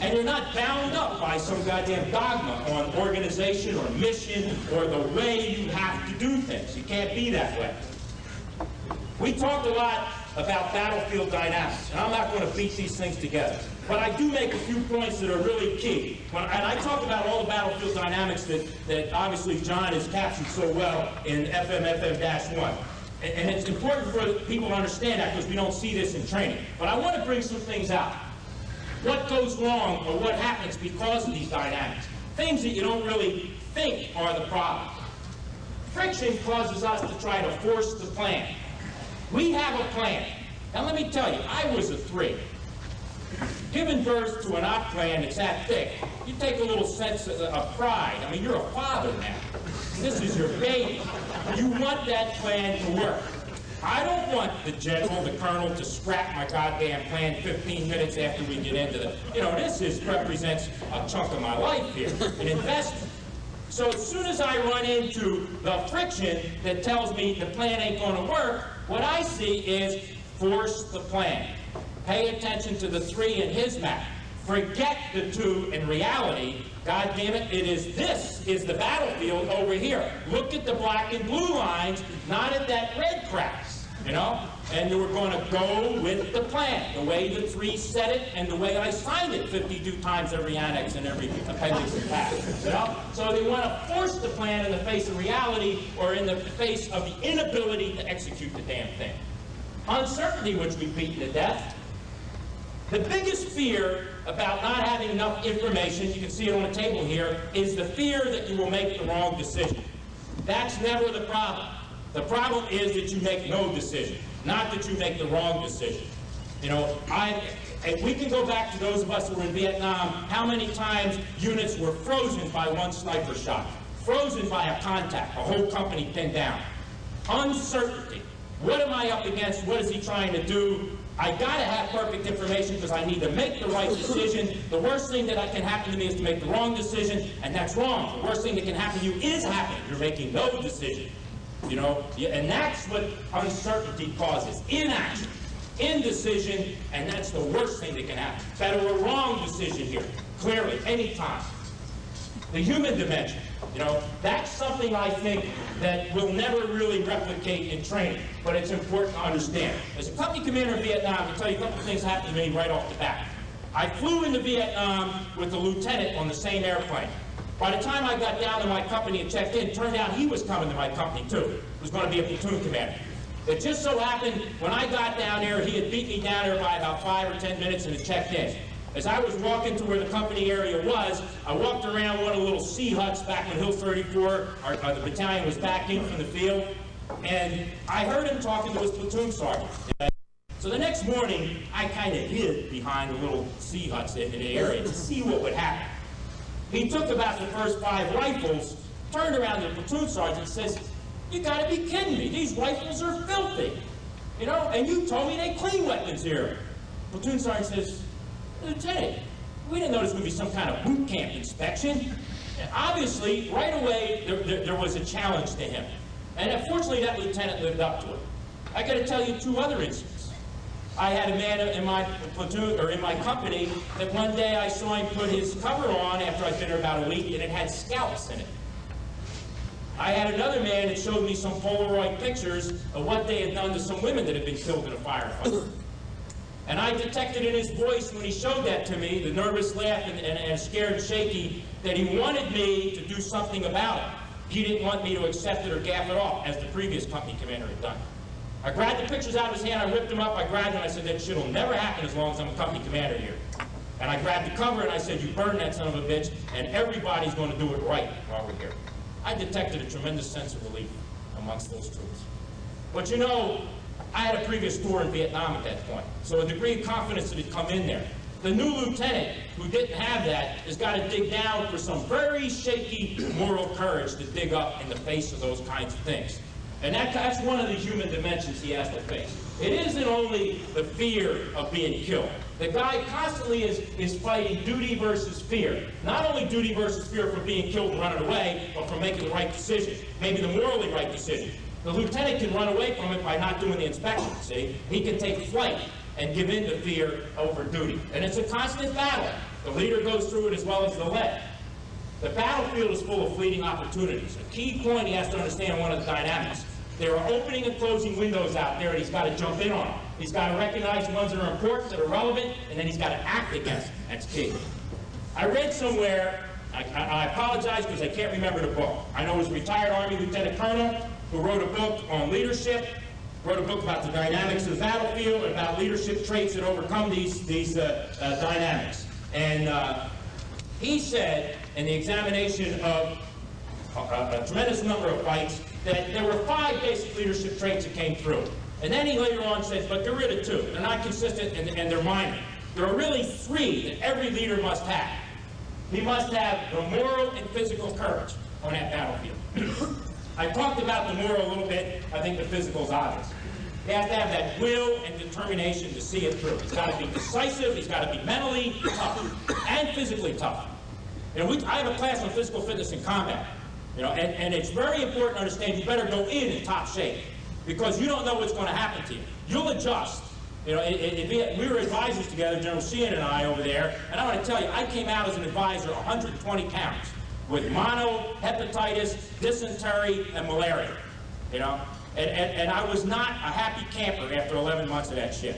And you're not bound up by some goddamn dogma on organization or mission or the way you have to do things. You can't be that way. We talked a lot about battlefield dynamics, and I'm not going to beat these things together. But I do make a few points that are really key. And I talk about all the battlefield dynamics that obviously John has captured so well in FM-1. And it's important for people to understand that because we don't see this in training. But I want to bring some things out. What goes wrong or what happens because of these dynamics? Things that you don't really think are the problem. Friction causes us to try to force the plan. We have a plan. Now let me tell you, I was a 3. Giving birth to an op plan that's that thick, you take a little sense of pride. I mean, you're a father now. This is your baby. You want that plan to work. I don't want the general, the colonel, to scrap my goddamn plan 15 minutes after we get into the, you know, this represents a chunk of my life here, an investment. So as soon as I run into the friction that tells me the plan ain't going to work, what I see is force the plan. Pay attention to the 3 in his map. Forget the 2 in reality. God damn it, this is the battlefield over here. Look at the black and blue lines, not at that red crap, you know? And we're going to go with the plan, the way the 3 said it and the way I signed it 52 times every annex and every appendix and pass, you know? So they want to force the plan in the face of reality or in the face of the inability to execute the damn thing. Uncertainty, which we've beaten to death. The biggest fear about not having enough information, you can see it on the table here, is the fear that you will make the wrong decision. That's never the problem. The problem is that you make no decision, not that you make the wrong decision. You know, if we can go back to those of us who were in Vietnam, how many times units were frozen by one sniper shot, frozen by a contact, a whole company pinned down. Uncertainty. What am I up against? What is he trying to do? I gotta have perfect information because I need to make the right decision. The worst thing that can happen to me is to make the wrong decision, and that's wrong. The worst thing that can happen to you is happening. You're making no decision. You know, and that's what uncertainty causes. Inaction, indecision, and that's the worst thing that can happen. Better a wrong decision here, clearly, anytime. The human dimension, you know, that's something I think that will never really replicate in training, but it's important to understand. As a company commander in Vietnam, I can tell you a couple of things happened to me right off the bat. I flew into Vietnam with a lieutenant on the same airplane. By the time I got down to my company and checked in, it turned out he was coming to my company too. He was going to be a platoon commander. It just so happened, when I got down there, he had beat me down there by about 5 or 10 minutes and had checked in. As I was walking to where the company area was, I walked around one of the little C huts back when Hill 34, the battalion was back in from the field, and I heard him talking to his platoon sergeant. So the next morning, I kind of hid behind the little C huts in the area to see what would happen. He took about the first 5 rifles, turned around to the platoon sergeant and says, "You gotta be kidding me, these rifles are filthy. You know, and you told me they clean weapons here." Platoon sergeant says, "Lieutenant, we didn't know this was going to be some kind of boot camp inspection." And obviously, right away, there was a challenge to him. And unfortunately, that lieutenant lived up to it. I got to tell you 2 other incidents. I had a man in my platoon, or in my company, that one day I saw him put his cover on after I'd been there about a week, and it had scalps in it. I had another man that showed me some Polaroid pictures of what they had done to some women that had been killed in a firefight. And I detected in his voice when he showed that to me, the nervous laugh and scared and shaky, that he wanted me to do something about it. He didn't want me to accept it or gaff it off, as the previous company commander had done. I grabbed the pictures out of his hand, I ripped them up, I grabbed them, I said, "That shit will never happen as long as I'm a company commander here." And I grabbed the cover and I said, "You burn that son of a bitch, and everybody's going to do it right while we're here." I detected a tremendous sense of relief amongst those troops. But you know, I had a previous tour in Vietnam at that point, so a degree of confidence had come in there. The new lieutenant, who didn't have that, has got to dig down for some very shaky moral courage to dig up in the face of those kinds of things. And that's one of the human dimensions he has to face. It isn't only the fear of being killed. The guy constantly is fighting duty versus fear. Not only duty versus fear for being killed and running away, but for making the right decision, maybe the morally right decision. The lieutenant can run away from it by not doing the inspection, see? He can take flight and give in to fear over duty. And it's a constant battle. The leader goes through it as well as the led. The battlefield is full of fleeting opportunities. A key point he has to understand in one of the dynamics. There are opening and closing windows out there, and he's got to jump in on them. He's got to recognize the ones that are important, that are relevant, and then he's got to act against them. That's key. I read somewhere, I apologize because I can't remember the book. I know it was a retired Army Lieutenant Colonel who wrote a book on leadership, wrote a book about the dynamics of the battlefield, and about leadership traits that overcome these dynamics. And he said, in the examination of a tremendous number of fights, that there were 5 basic leadership traits that came through. And then he later on says, but get rid of 2. They're not consistent and they're minor. There are really 3 that every leader must have. He must have the moral and physical courage on that battlefield. I talked about the moral a little bit. I think the physical is obvious. He has to have that will and determination to see it through. He's got to be decisive. He's got to be mentally tough and physically tough. You know, I have a class on physical fitness in combat. You know, and it's very important to understand you better go in top shape, because you don't know what's going to happen to you. You'll adjust. You know, we were advisors together, General Sheehan and I over there, and I want to tell you, I came out as an advisor 120 pounds with mono, hepatitis, dysentery, and malaria. You know, and I was not a happy camper after 11 months of that shit.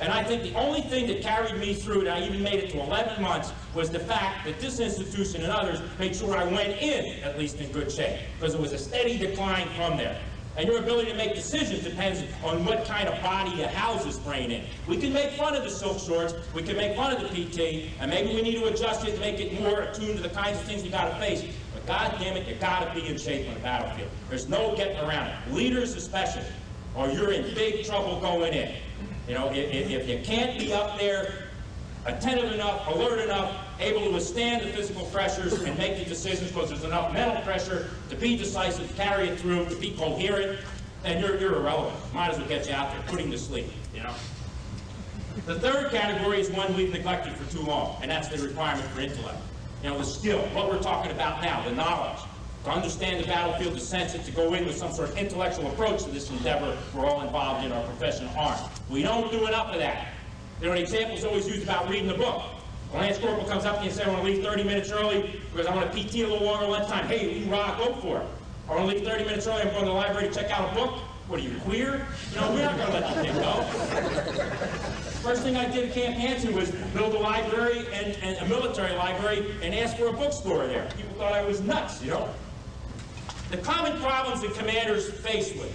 And I think the only thing that carried me through, and I even made it to 11 months, was the fact that this institution and others made sure I went in, at least in good shape, because it was a steady decline from there. And your ability to make decisions depends on what kind of body you house this brain in. We can make fun of the silk shorts, we can make fun of the PT, and maybe we need to adjust it to make it more attuned to the kinds of things we gotta face. But God damn it, you gotta be in shape on the battlefield. There's no getting around it. Leaders especially, or you're in big trouble going in. You know, if you can't be up there attentive enough, alert enough, able to withstand the physical pressures and make the decisions because there's enough mental pressure to be decisive, to carry it through, to be coherent, then you're irrelevant. Might as well get you out there, putting to sleep, you know. The third category is one we've neglected for too long, and that's the requirement for intellect. You know, the skill, what we're talking about now, the knowledge. To understand the battlefield, to sense it, to go in with some sort of intellectual approach to this endeavor we're all involved in our profession of arms. We don't do enough of that. You know, an example is always used about reading the book. A Lance Corporal comes up to you and says, I want to leave 30 minutes early because I want to PT a little longer lunchtime. Hey, hoorah, go for it. I want to leave 30 minutes early, I'm going to the library to check out a book. What are you, queer? You know, we're not going to let the kid go. First thing I did at Camp Hansen was build a library and a military library and ask for a bookstore there. People thought I was nuts, you know. The common problems that commanders face with.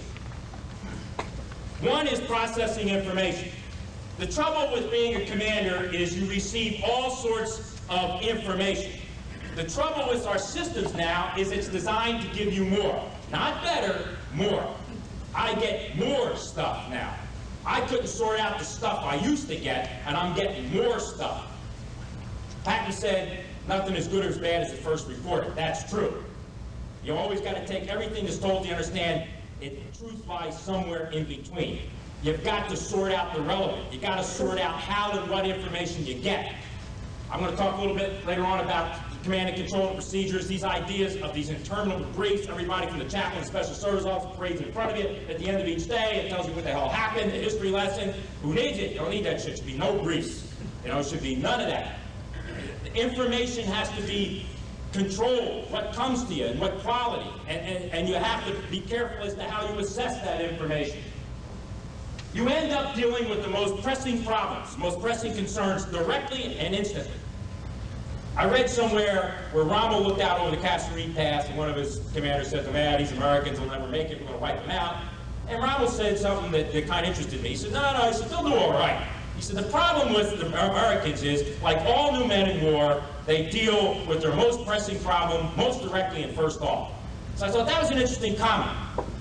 One is processing information. The trouble with being a commander is you receive all sorts of information. The trouble with our systems now is it's designed to give you more. Not better, more. I get more stuff now. I couldn't sort out the stuff I used to get, and I'm getting more stuff. Patton said, nothing is good or as bad as it first reported. That's true. You always got to take everything that's told to understand the truth lies somewhere in between. You've got to sort out the relevant. You got to sort out how and what information you get. I'm going to talk a little bit later on about command and control and procedures, these ideas of these interminable briefs. Everybody from the chaplain and special service officer parades in front of you at the end of each day. It tells you what the hell happened, the history lesson. Who needs it? You don't need that shit. There should be no briefs. You know, it should be none of that. The information has to be controlled, what comes to you and what quality. And you have to be careful as to how you assess that information. You end up dealing with the most pressing problems, most pressing concerns directly and instantly. I read somewhere where Rommel looked out over the Kasserine Pass, and one of his commanders said to him, these Americans will never make it, we're going to wipe them out. And Rommel said something that kind of interested me. He said, no, he said, they'll do all right. He said, the problem with the Americans is, like all new men in war, they deal with their most pressing problem most directly and first off. So I thought that was an interesting comment.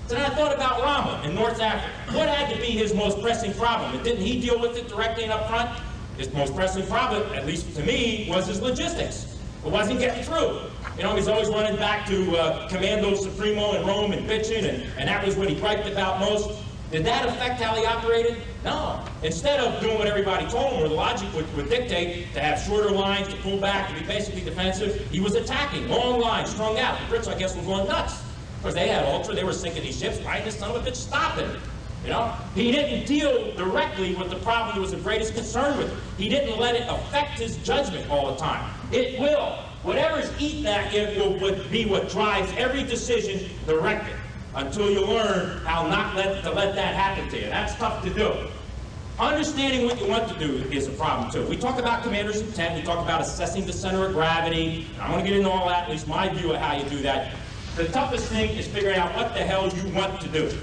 So then I thought about Rommel in North Africa. What had to be his most pressing problem? And didn't he deal with it directly and up front? His most pressing problem, at least to me, was his logistics. It wasn't getting through. You know, he's always running back to Commando Supremo in Rome and bitching, and that was what he griped about most. Did that affect how he operated? No. Instead of doing what everybody told him, or the logic would dictate, to have shorter lines, to pull back, to be basically defensive, he was attacking, long lines, strung out. The Brits, I guess, were going nuts. Because they had Ultra, they were sinking these ships. Why didn't this son of a bitch stop it? You know, he didn't deal directly with the problem that was of greatest concern with him. He didn't let it affect his judgment all the time. It will. Whatever's eaten at you would be what drives every decision directly until you learn how not to let that happen to you. That's tough to do. Understanding what you want to do is a problem too. We talk about commander's intent. We talk about assessing the center of gravity. And I'm going to get into all that, at least my view of how you do that. The toughest thing is figuring out what the hell you want to do.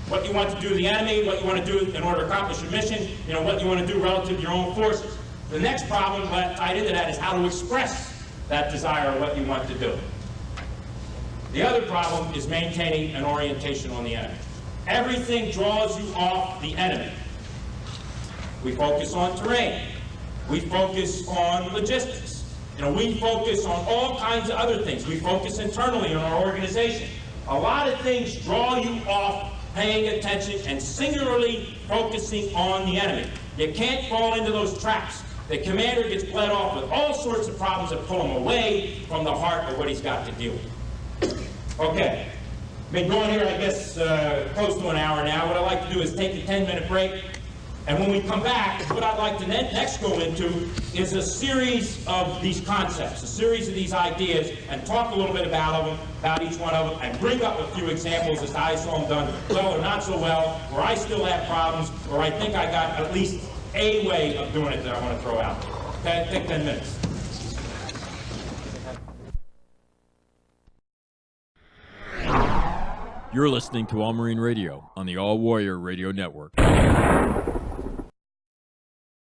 What you want to do to the enemy, what you want to do in order to accomplish your mission, you know, what you want to do relative to your own forces. The next problem tied into that is how to express that desire of what you want to do. The other problem is maintaining an orientation on the enemy. Everything draws you off the enemy. We focus on terrain. We focus on logistics. You know, we focus on all kinds of other things. We focus internally on our organization. A lot of things draw you off paying attention and singularly focusing on the enemy. You can't fall into those traps. The commander gets bled off with all sorts of problems that pull him away from the heart of what he's got to deal with. Okay, been going here, I guess, close to an hour now. What I'd like to do is take a 10-minute break. And when we come back, what I'd like to next go into is a series of these concepts, a series of these ideas, and talk a little bit about each one of them, and bring up a few examples as to how I saw them done well or not so well, where I still have problems, or I think I got at least a way of doing it that I want to throw out. Okay, take 10 minutes. You're listening to All Marine Radio on the All Warrior Radio Network.